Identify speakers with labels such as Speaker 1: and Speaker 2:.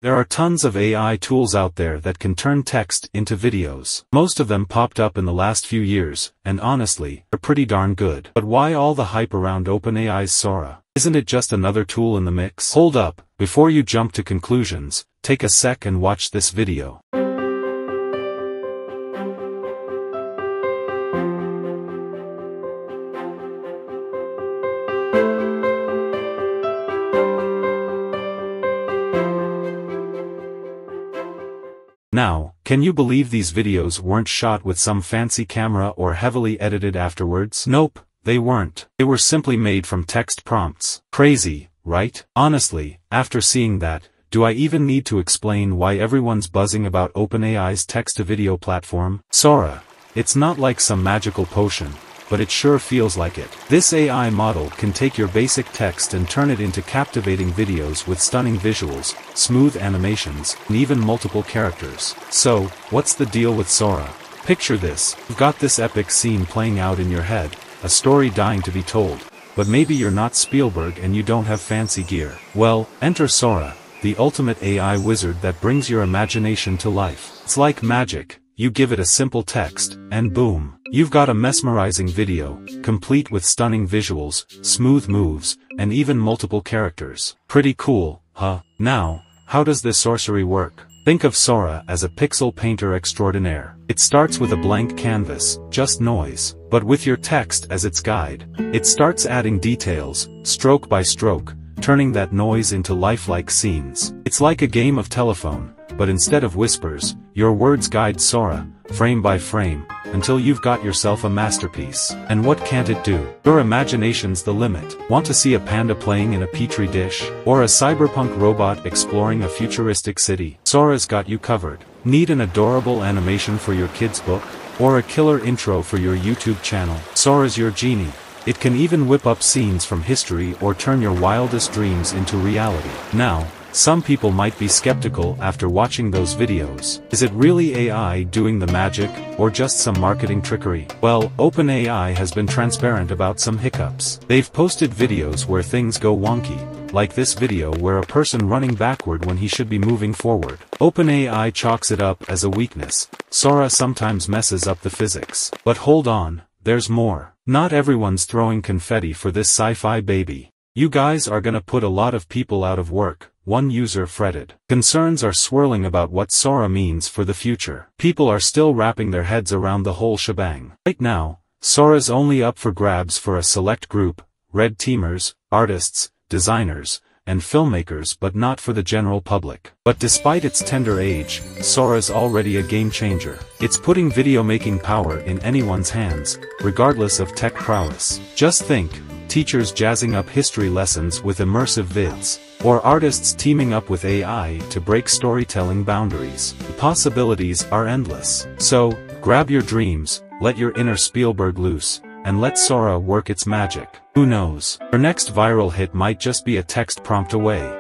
Speaker 1: There are tons of AI tools out there that can turn text into videos. Most of them popped up in the last few years, and honestly, they're pretty darn good. But why all the hype around OpenAI's Sora? Isn't it just another tool in the mix? Hold up, before you jump to conclusions, take a sec and watch this video. Now, can you believe these videos weren't shot with some fancy camera or heavily edited afterwards? Nope, they weren't. They were simply made from text prompts. Crazy, right? Honestly, after seeing that, do I even need to explain why everyone's buzzing about OpenAI's text-to-video platform? Sora. It's not like some magical potion, but it sure feels like it. This AI model can take your basic text and turn it into captivating videos with stunning visuals, smooth animations, and even multiple characters. So, what's the deal with Sora? Picture this, you've got this epic scene playing out in your head, a story dying to be told, but maybe you're not Spielberg and you don't have fancy gear. Well, enter Sora, the ultimate AI wizard that brings your imagination to life. It's like magic. You give it a simple text, and boom, you've got a mesmerizing video, complete with stunning visuals, smooth moves, and even multiple characters. Pretty cool, huh? Now, how does this sorcery work? Think of Sora as a pixel painter extraordinaire. It starts with a blank canvas, just noise, but with your text as its guide. It starts adding details, stroke by stroke, turning that noise into lifelike scenes. It's like a game of telephone, but instead of whispers, your words guide Sora, frame by frame, until you've got yourself a masterpiece. And what can't it do? Your imagination's the limit. Want to see a panda playing in a petri dish? Or a cyberpunk robot exploring a futuristic city? Sora's got you covered. Need an adorable animation for your kid's book? Or a killer intro for your YouTube channel? Sora's your genie. It can even whip up scenes from history or turn your wildest dreams into reality. Now, some people might be skeptical after watching those videos. Is it really AI doing the magic, or just some marketing trickery? Well, OpenAI has been transparent about some hiccups. They've posted videos where things go wonky, like this video where a person running backward when he should be moving forward. OpenAI chalks it up as a weakness. Sora sometimes messes up the physics. But hold on, there's more. Not everyone's throwing confetti for this sci-fi baby. You guys are gonna put a lot of people out of work, one user fretted. Concerns are swirling about what Sora means for the future. People are still wrapping their heads around the whole shebang. Right now, Sora's only up for grabs for a select group, red teamers, artists, designers, and filmmakers, but not for the general public. But despite its tender age, Sora's already a game changer. It's putting video making power in anyone's hands, regardless of tech prowess. Just think, teachers jazzing up history lessons with immersive vids, or artists teaming up with AI to break storytelling boundaries. The possibilities are endless. So, grab your dreams, let your inner Spielberg loose, and let Sora work its magic. Who knows? Your next viral hit might just be a text prompt away.